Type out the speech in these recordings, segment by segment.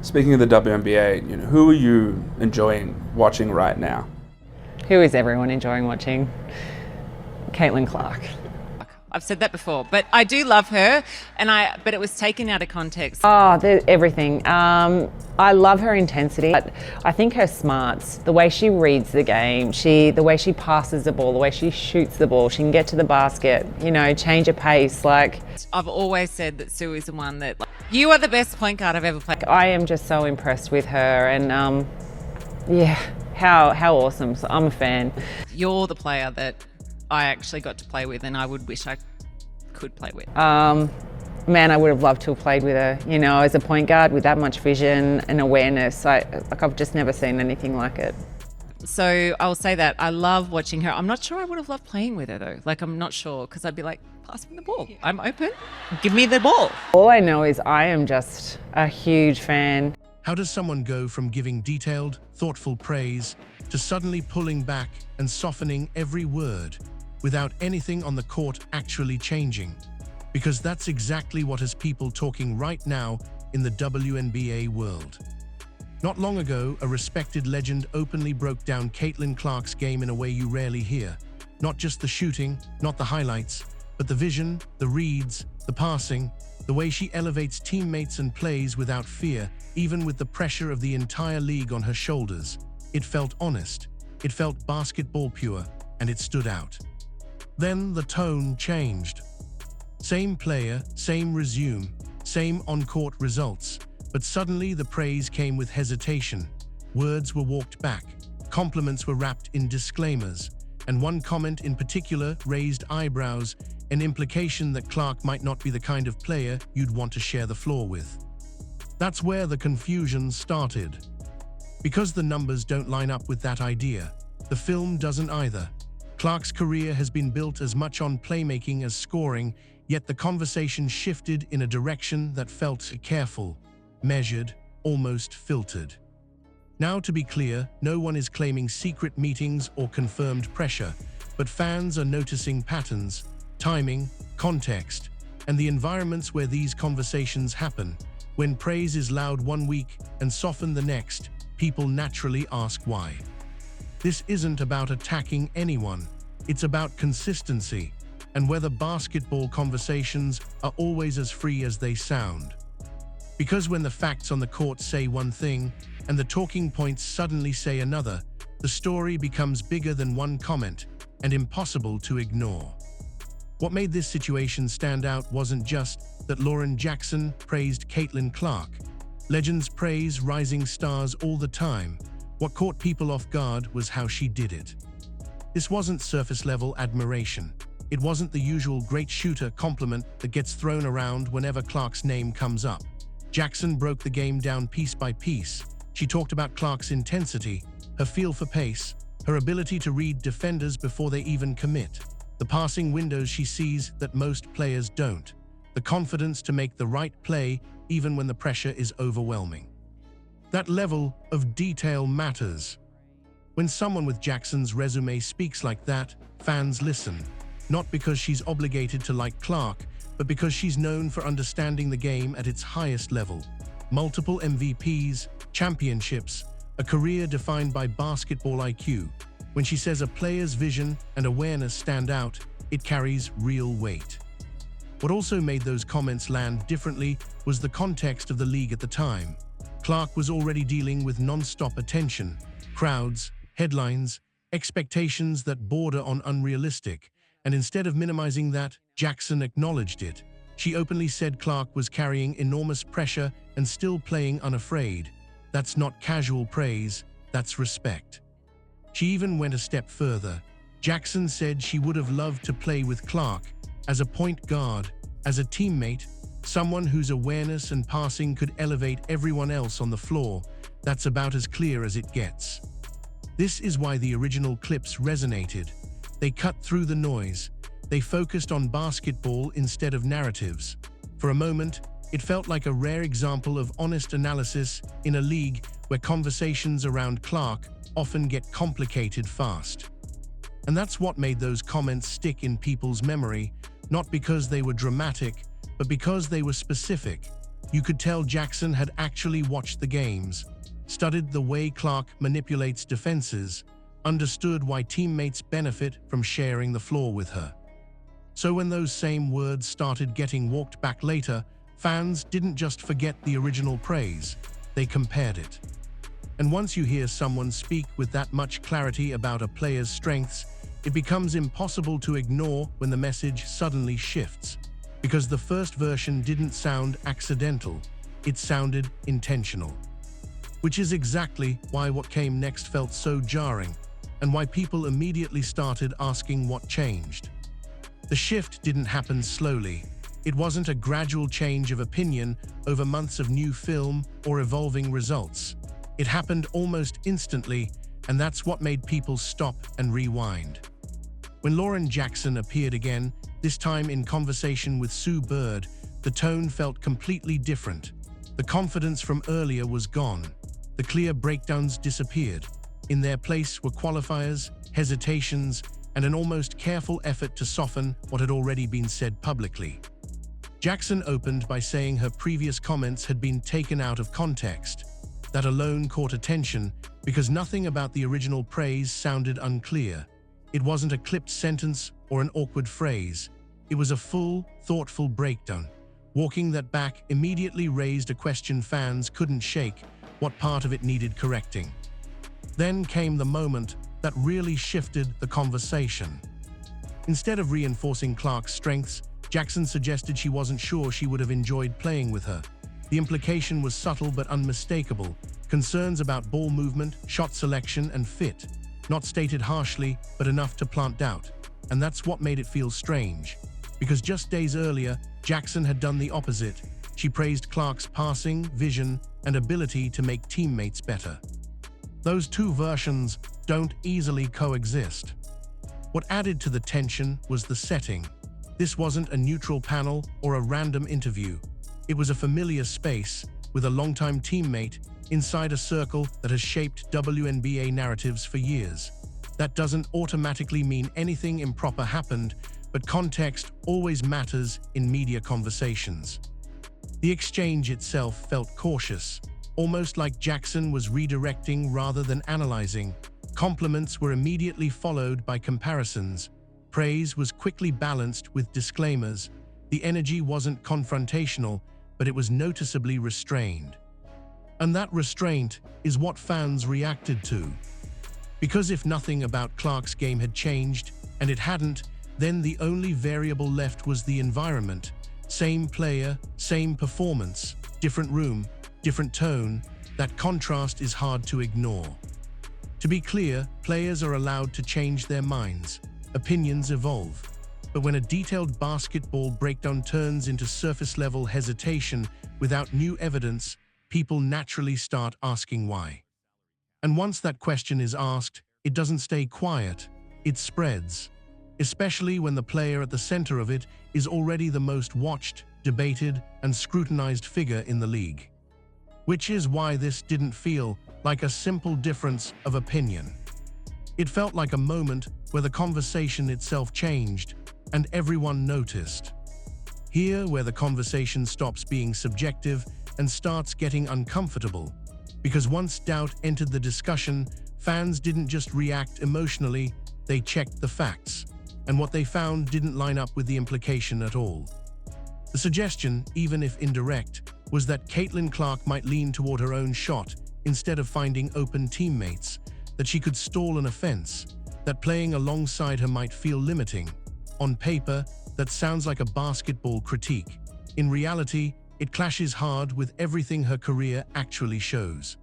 Speaking of the WNBA, who are you enjoying watching right now? Who is everyone enjoying watching? Caitlin Clark. I've said that before, but I do love her, but it was taken out of context. Oh, everything. I love her intensity. But I think her smarts, the way she reads the game, the way she passes the ball, the way she shoots the ball, she can get to the basket, change her pace. I've always said that Sue is the one that, you are the best point guard I've ever played. I am just so impressed with her, and yeah, how awesome. So I'm a fan. You're the player that I actually got to play with, and I would wish I could play with. Man, I would have loved to have played with her. As a point guard with that much vision and awareness, I've just never seen anything like it. So I'll say that I love watching her. I'm not sure I would have loved playing with her though. I'm not sure, because I'd be like, pass me the ball. I'm open. Give me the ball. All I know is I am just a huge fan. How does someone go from giving detailed, thoughtful praise to suddenly pulling back and softening every word without anything on the court actually changing? Because that's exactly what has people talking right now in the WNBA world. Not long ago, a respected legend openly broke down Caitlin Clark's game in a way you rarely hear. Not just the shooting, not the highlights, but the vision, the reads, the passing, the way she elevates teammates and plays without fear, even with the pressure of the entire league on her shoulders. It felt honest, it felt basketball pure, and it stood out. Then the tone changed. Same player, same resume, same on-court results, but suddenly the praise came with hesitation. Words were walked back, compliments were wrapped in disclaimers, and one comment in particular raised eyebrows, an implication that Clark might not be the kind of player you'd want to share the floor with. That's where the confusion started. Because the numbers don't line up with that idea, the film doesn't either. Clark's career has been built as much on playmaking as scoring, yet the conversation shifted in a direction that felt careful, measured, almost filtered. Now, to be clear, no one is claiming secret meetings or confirmed pressure, but fans are noticing patterns, timing, context, and the environments where these conversations happen. When praise is loud one week and softened the next, people naturally ask why. This isn't about attacking anyone, it's about consistency, and whether basketball conversations are always as free as they sound. Because when the facts on the court say one thing, and the talking points suddenly say another, the story becomes bigger than one comment, and impossible to ignore. What made this situation stand out wasn't just that Lauren Jackson praised Caitlin Clark. Legends praise rising stars all the time. What caught people off guard was how she did it. This wasn't surface-level admiration. It wasn't the usual great shooter compliment that gets thrown around whenever Clark's name comes up. Jackson broke the game down piece by piece. She talked about Clark's intensity, her feel for pace, her ability to read defenders before they even commit, the passing windows she sees that most players don't, the confidence to make the right play even when the pressure is overwhelming. That level of detail matters. When someone with Jackson's resume speaks like that, fans listen, not because she's obligated to like Clark, but because she's known for understanding the game at its highest level. Multiple MVPs, championships, a career defined by basketball IQ. When she says a player's vision and awareness stand out, it carries real weight. What also made those comments land differently was the context of the league at the time. Clark was already dealing with non-stop attention, crowds, headlines, expectations that border on unrealistic, and instead of minimizing that, Jackson acknowledged it. She openly said Clark was carrying enormous pressure and still playing unafraid. That's not casual praise, that's respect. She even went a step further. Jackson said she would have loved to play with Clark as a point guard, as a teammate, someone whose awareness and passing could elevate everyone else on the floor. That's about as clear as it gets. This is why the original clips resonated. They cut through the noise. They focused on basketball instead of narratives. For a moment, it felt like a rare example of honest analysis in a league where conversations around Clark often get complicated fast. And that's what made those comments stick in people's memory, not because they were dramatic, but because they were specific. You could tell Jackson had actually watched the games, studied the way Clark manipulates defenses, understood why teammates benefit from sharing the floor with her. So when those same words started getting walked back later, fans didn't just forget the original praise, they compared it. And once you hear someone speak with that much clarity about a player's strengths, it becomes impossible to ignore when the message suddenly shifts. Because the first version didn't sound accidental, it sounded intentional. Which is exactly why what came next felt so jarring, and why people immediately started asking what changed. The shift didn't happen slowly. It wasn't a gradual change of opinion over months of new film or evolving results. It happened almost instantly, and that's what made people stop and rewind. When Lauren Jackson appeared again, this time in conversation with Sue Bird, the tone felt completely different. The confidence from earlier was gone. The clear breakdowns disappeared. In their place were qualifiers, hesitations, and an almost careful effort to soften what had already been said publicly. Jackson opened by saying her previous comments had been taken out of context. That alone caught attention because nothing about the original praise sounded unclear. It wasn't a clipped sentence or an awkward phrase. It was a full, thoughtful breakdown. Walking that back immediately raised a question fans couldn't shake: what part of it needed correcting? Then came the moment that really shifted the conversation. Instead of reinforcing Clark's strengths, Jackson suggested she wasn't sure she would have enjoyed playing with her. The implication was subtle but unmistakable. Concerns about ball movement, shot selection, and fit. Not stated harshly, but enough to plant doubt. And that's what made it feel strange. Because just days earlier, Jackson had done the opposite. She praised Clark's passing, vision, and ability to make teammates better. Those two versions don't easily coexist. What added to the tension was the setting. This wasn't a neutral panel or a random interview. It was a familiar space with a longtime teammate inside a circle that has shaped WNBA narratives for years. That doesn't automatically mean anything improper happened, but context always matters in media conversations. The exchange itself felt cautious, almost like Jackson was redirecting rather than analyzing. Compliments were immediately followed by comparisons. Praise was quickly balanced with disclaimers. The energy wasn't confrontational, but it was noticeably restrained. And that restraint is what fans reacted to. Because if nothing about Clark's game had changed, and it hadn't, then the only variable left was the environment. Same player, same performance, different room, different tone. That contrast is hard to ignore. To be clear, players are allowed to change their minds. Opinions evolve. But when a detailed basketball breakdown turns into surface-level hesitation without new evidence, people naturally start asking why. And once that question is asked, it doesn't stay quiet, it spreads. Especially when the player at the center of it is already the most watched, debated, and scrutinized figure in the league. Which is why this didn't feel like a simple difference of opinion. It felt like a moment where the conversation itself changed, and everyone noticed. Here, where the conversation stops being subjective and starts getting uncomfortable. Because once doubt entered the discussion, fans didn't just react emotionally, they checked the facts. And what they found didn't line up with the implication at all. The suggestion, even if indirect, was that Caitlin Clark might lean toward her own shot instead of finding open teammates, that she could stall an offense, that playing alongside her might feel limiting. On paper, that sounds like a basketball critique. In reality, it clashes hard with everything her career actually shows.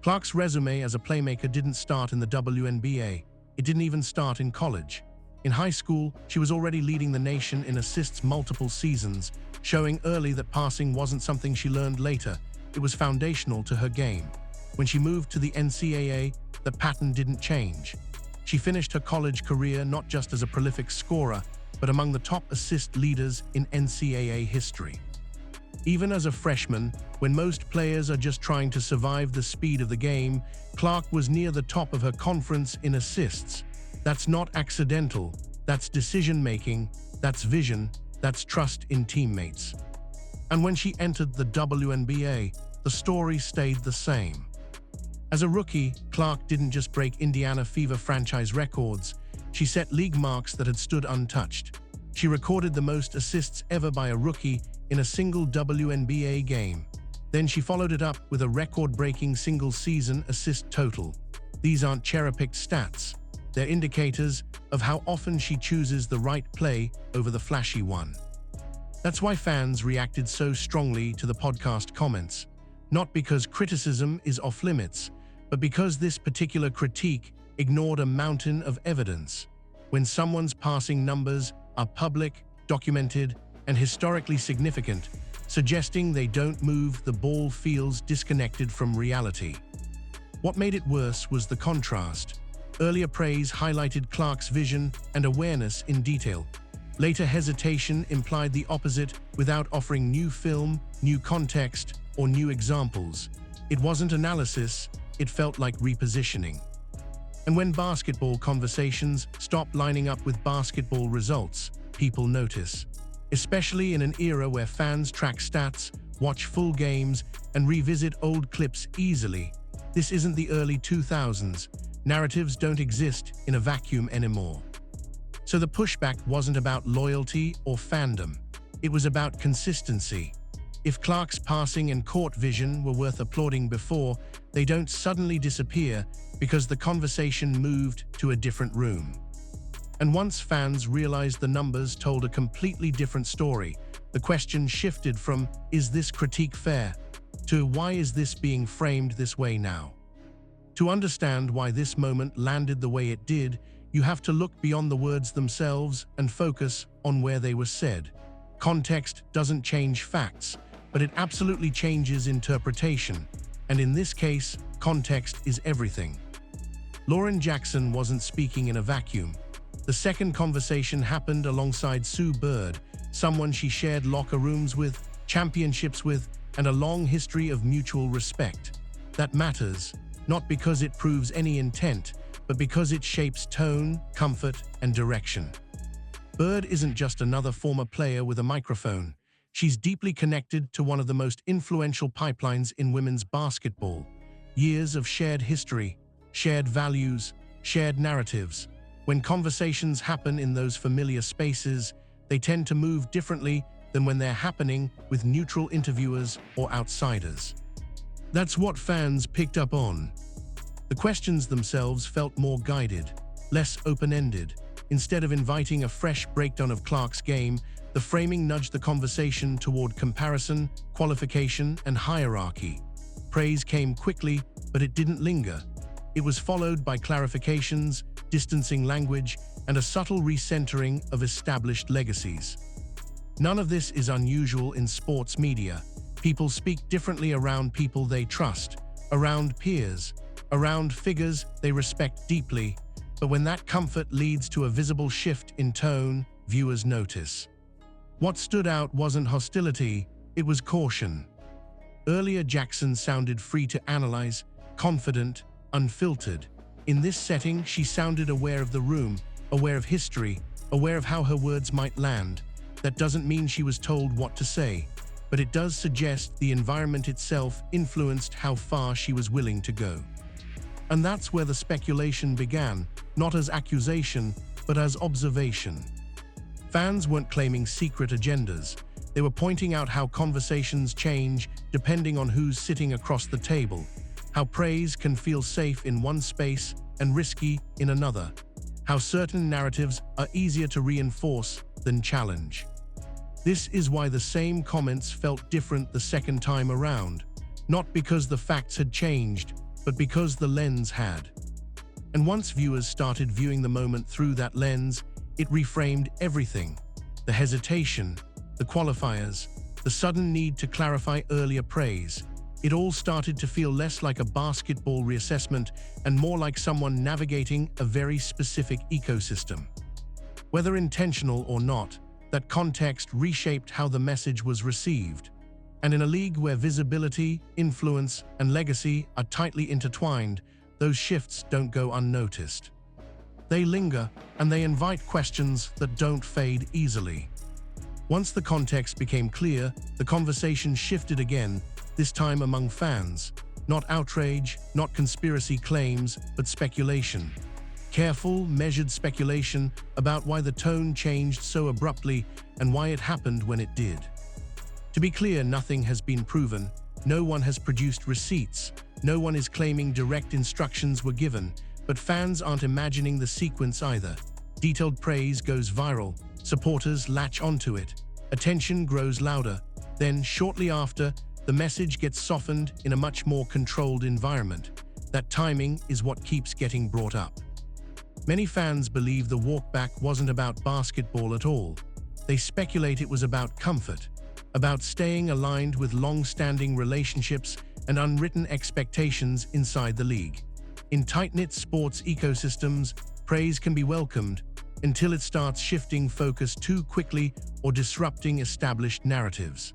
Clark's resume as a playmaker didn't start in the WNBA. It didn't even start in college. In high school, she was already leading the nation in assists multiple seasons, showing early that passing wasn't something she learned later. It was foundational to her game. When she moved to the NCAA, the pattern didn't change. She finished her college career not just as a prolific scorer, but among the top assist leaders in NCAA history. Even as a freshman, when most players are just trying to survive the speed of the game, Clark was near the top of her conference in assists. That's not accidental, that's decision-making, that's vision, that's trust in teammates. And when she entered the WNBA, the story stayed the same. As a rookie, Clark didn't just break Indiana Fever franchise records, she set league marks that had stood untouched. She recorded the most assists ever by a rookie in a single WNBA game. Then she followed it up with a record-breaking single-season assist total. These aren't cherry-picked stats. They're indicators of how often she chooses the right play over the flashy one. That's why fans reacted so strongly to the podcast comments, not because criticism is off-limits, but because this particular critique ignored a mountain of evidence. When someone's passing numbers are public, documented, and historically significant, suggesting they don't move the ball feels disconnected from reality. What made it worse was the contrast. Earlier praise highlighted Clark's vision and awareness in detail. Later hesitation implied the opposite without offering new film, new context, or new examples. It wasn't analysis, it felt like repositioning. And when basketball conversations stop lining up with basketball results, people notice. Especially in an era where fans track stats, watch full games, and revisit old clips easily. This isn't the early 2000s. Narratives don't exist in a vacuum anymore. So the pushback wasn't about loyalty or fandom. It was about consistency. If Clark's passing and court vision were worth applauding before, they don't suddenly disappear because the conversation moved to a different room. And once fans realized the numbers told a completely different story, the question shifted from, is this critique fair? To, why is this being framed this way now? To understand why this moment landed the way it did, you have to look beyond the words themselves and focus on where they were said. Context doesn't change facts, but it absolutely changes interpretation. And in this case, context is everything. Lauren Jackson wasn't speaking in a vacuum. The second conversation happened alongside Sue Bird, someone she shared locker rooms with, championships with, and a long history of mutual respect. That matters, not because it proves any intent, but because it shapes tone, comfort, and direction. Bird isn't just another former player with a microphone. She's deeply connected to one of the most influential pipelines in women's basketball. Years of shared history, shared values, shared narratives. When conversations happen in those familiar spaces, they tend to move differently than when they're happening with neutral interviewers or outsiders. That's what fans picked up on. The questions themselves felt more guided, less open-ended. Instead of inviting a fresh breakdown of Clark's game, the framing nudged the conversation toward comparison, qualification, and hierarchy. Praise came quickly, but it didn't linger. It was followed by clarifications, distancing language, and a subtle recentering of established legacies. None of this is unusual in sports media. People speak differently around people they trust, around peers, around figures they respect deeply. But when that comfort leads to a visible shift in tone, viewers notice. What stood out wasn't hostility, it was caution. Earlier, Jackson sounded free to analyze, confident, unfiltered. In this setting, she sounded aware of the room, aware of history, aware of how her words might land. That doesn't mean she was told what to say, but it does suggest the environment itself influenced how far she was willing to go. And that's where the speculation began, not as accusation, but as observation. Fans weren't claiming secret agendas. They were pointing out how conversations change depending on who's sitting across the table, how praise can feel safe in one space and risky in another, how certain narratives are easier to reinforce than challenge. This is why the same comments felt different the second time around, not because the facts had changed, but because the lens had. And once viewers started viewing the moment through that lens, it reframed everything. The hesitation, the qualifiers, the sudden need to clarify earlier praise. It all started to feel less like a basketball reassessment and more like someone navigating a very specific ecosystem. Whether intentional or not, that context reshaped how the message was received. And in a league where visibility, influence, and legacy are tightly intertwined, those shifts don't go unnoticed. They linger, and they invite questions that don't fade easily. Once the context became clear, the conversation shifted again, this time among fans. Not outrage, not conspiracy claims, but speculation. Careful, measured speculation about why the tone changed so abruptly and why it happened when it did. To be clear, nothing has been proven. No one has produced receipts. No one is claiming direct instructions were given, but fans aren't imagining the sequence either. Detailed praise goes viral. Supporters latch onto it. Attention grows louder. Then, shortly after, the message gets softened in a much more controlled environment. That timing is what keeps getting brought up. Many fans believe the walkback wasn't about basketball at all. They speculate it was about comfort, about staying aligned with long-standing relationships and unwritten expectations inside the league. In tight-knit sports ecosystems, praise can be welcomed until it starts shifting focus too quickly or disrupting established narratives.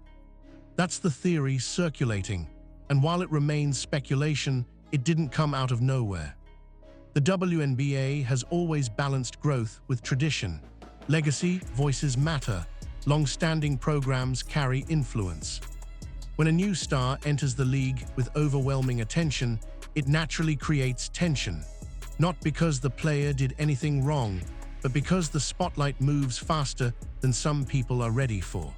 That's the theory circulating, and while it remains speculation, it didn't come out of nowhere. The WNBA has always balanced growth with tradition. Legacy voices matter. Long-standing programs carry influence. When a new star enters the league with overwhelming attention, it naturally creates tension. Not because the player did anything wrong, but because the spotlight moves faster than some people are ready for.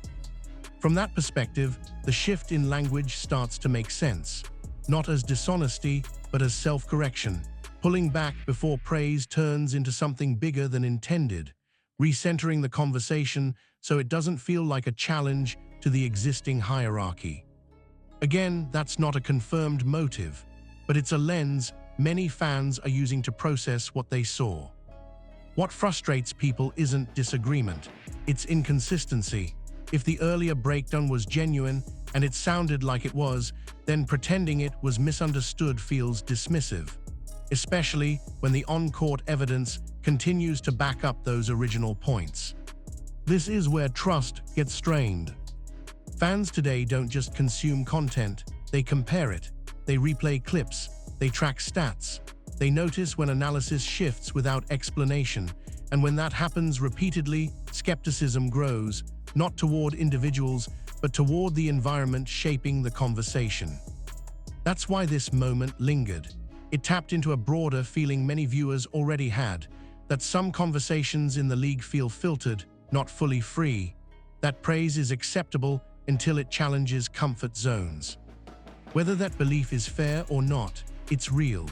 From that perspective, the shift in language starts to make sense. Not as dishonesty, but as self-correction. Pulling back before praise turns into something bigger than intended, recentering the conversation so it doesn't feel like a challenge to the existing hierarchy. Again, that's not a confirmed motive, but it's a lens many fans are using to process what they saw. What frustrates people isn't disagreement, it's inconsistency. If the earlier breakdown was genuine and it sounded like it was, then pretending it was misunderstood feels dismissive, especially when the on-court evidence continues to back up those original points. This is where trust gets strained. Fans today don't just consume content, they compare it, they replay clips, they track stats, they notice when analysis shifts without explanation, and when that happens repeatedly, skepticism grows, not toward individuals, but toward the environment shaping the conversation. That's why this moment lingered. It tapped into a broader feeling many viewers already had, that some conversations in the league feel filtered, not fully free, that praise is acceptable until it challenges comfort zones. Whether that belief is fair or not, it's real.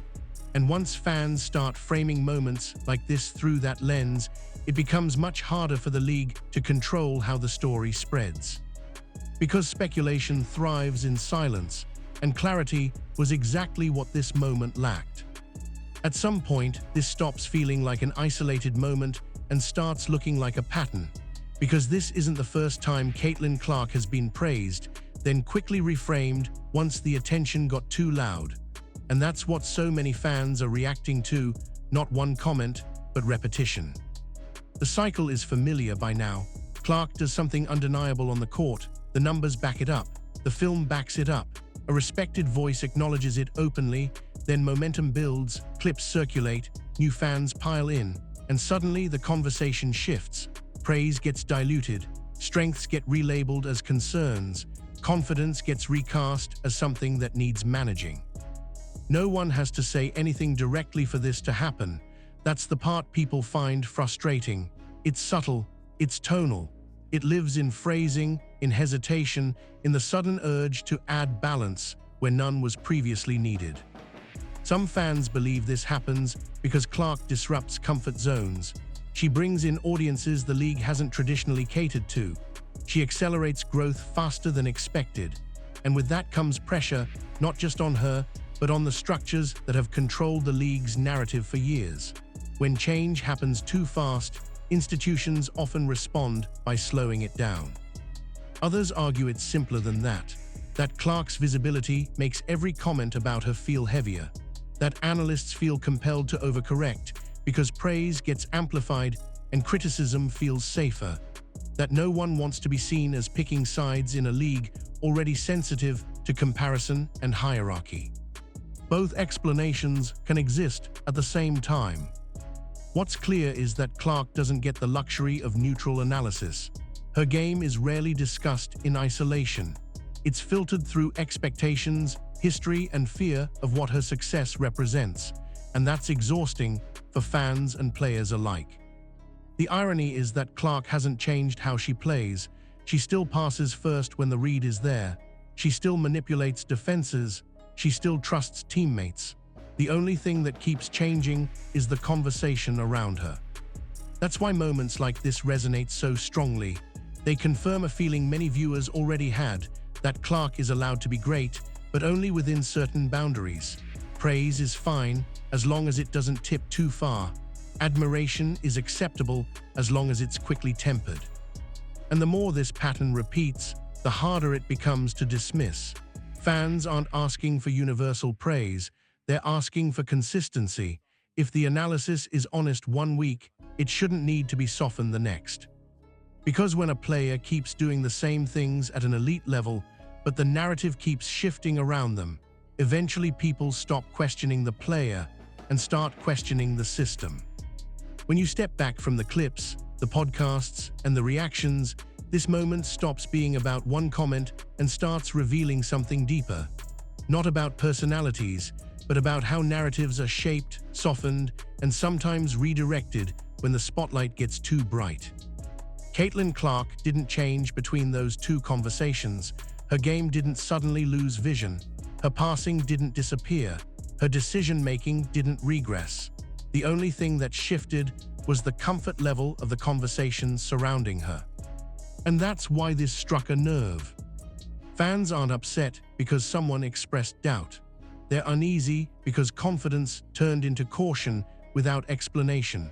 And once fans start framing moments like this through that lens, it becomes much harder for the league to control how the story spreads. Because speculation thrives in silence, and clarity was exactly what this moment lacked. At some point, this stops feeling like an isolated moment and starts looking like a pattern, because this isn't the first time Caitlin Clark has been praised, then quickly reframed once the attention got too loud. And that's what so many fans are reacting to, not one comment, but repetition. The cycle is familiar by now. Clark does something undeniable on the court, the numbers back it up, the film backs it up, a respected voice acknowledges it openly, then momentum builds, clips circulate, new fans pile in, and suddenly the conversation shifts. Praise gets diluted, strengths get relabeled as concerns, confidence gets recast as something that needs managing. No one has to say anything directly for this to happen. That's the part people find frustrating. It's subtle, it's tonal. It lives in phrasing, in hesitation, in the sudden urge to add balance where none was previously needed. Some fans believe this happens because Clark disrupts comfort zones. She brings in audiences the league hasn't traditionally catered to. She accelerates growth faster than expected. And with that comes pressure, not just on her, but on the structures that have controlled the league's narrative for years. When change happens too fast, institutions often respond by slowing it down. Others argue it's simpler than that Clark's visibility makes every comment about her feel heavier, that analysts feel compelled to overcorrect because praise gets amplified and criticism feels safer, that no one wants to be seen as picking sides in a league already sensitive to comparison and hierarchy. Both explanations can exist at the same time. What's clear is that Clark doesn't get the luxury of neutral analysis. Her game is rarely discussed in isolation. It's filtered through expectations, history, and fear of what her success represents, and that's exhausting for fans and players alike. The irony is that Clark hasn't changed how she plays. She still passes first when the read is there. She still manipulates defenses. She still trusts teammates. The only thing that keeps changing is the conversation around her. That's why moments like this resonate so strongly. They confirm a feeling many viewers already had, that Clark is allowed to be great, but only within certain boundaries. Praise is fine, as long as it doesn't tip too far. Admiration is acceptable, as long as it's quickly tempered. And the more this pattern repeats, the harder it becomes to dismiss. Fans aren't asking for universal praise, they're asking for consistency. If the analysis is honest one week, it shouldn't need to be softened the next. Because when a player keeps doing the same things at an elite level, but the narrative keeps shifting around them, eventually people stop questioning the player and start questioning the system. When you step back from the clips, the podcasts, and the reactions, this moment stops being about one comment and starts revealing something deeper. Not about personalities, but about how narratives are shaped, softened, and sometimes redirected when the spotlight gets too bright. Caitlin Clark didn't change between those two conversations. Her game didn't suddenly lose vision. Her passing didn't disappear. Her decision-making didn't regress. The only thing that shifted was the comfort level of the conversations surrounding her. And that's why this struck a nerve. Fans aren't upset because someone expressed doubt. They're uneasy because confidence turned into caution without explanation.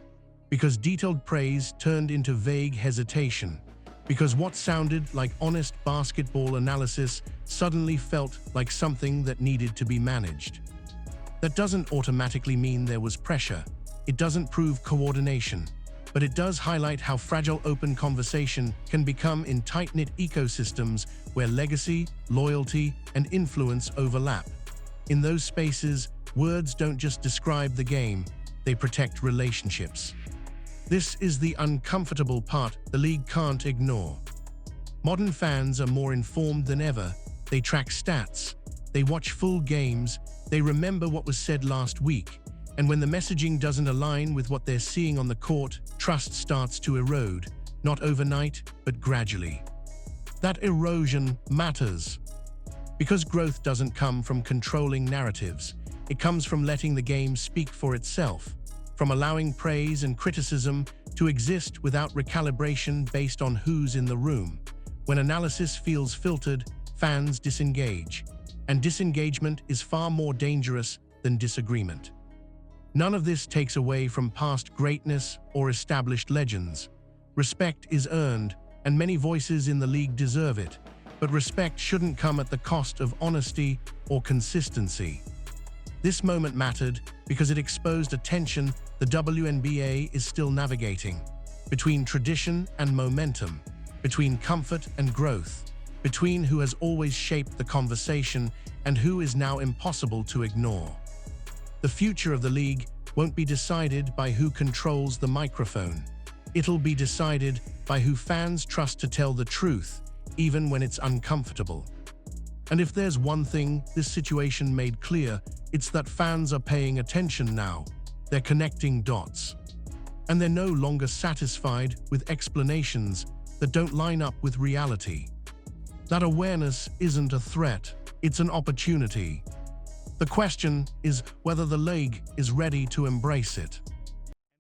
Because detailed praise turned into vague hesitation. Because what sounded like honest basketball analysis suddenly felt like something that needed to be managed. That doesn't automatically mean there was pressure. It doesn't prove coordination. But it does highlight how fragile open conversation can become in tight-knit ecosystems where legacy, loyalty, and influence overlap. In those spaces, words don't just describe the game, they protect relationships. This is the uncomfortable part the league can't ignore. Modern fans are more informed than ever. They track stats, they watch full games, they remember what was said last week. And when the messaging doesn't align with what they're seeing on the court, trust starts to erode, not overnight, but gradually. That erosion matters. Because growth doesn't come from controlling narratives. It comes from letting the game speak for itself, from allowing praise and criticism to exist without recalibration based on who's in the room. When analysis feels filtered, fans disengage. And disengagement is far more dangerous than disagreement. None of this takes away from past greatness or established legends. Respect is earned, and many voices in the league deserve it, but respect shouldn't come at the cost of honesty or consistency. This moment mattered because it exposed a tension the WNBA is still navigating, between tradition and momentum, between comfort and growth, between who has always shaped the conversation and who is now impossible to ignore. The future of the league won't be decided by who controls the microphone. It'll be decided by who fans trust to tell the truth, even when it's uncomfortable. And if there's one thing this situation made clear, it's that fans are paying attention now. They're connecting dots. And they're no longer satisfied with explanations that don't line up with reality. That awareness isn't a threat, it's an opportunity. The question is whether the league is ready to embrace it.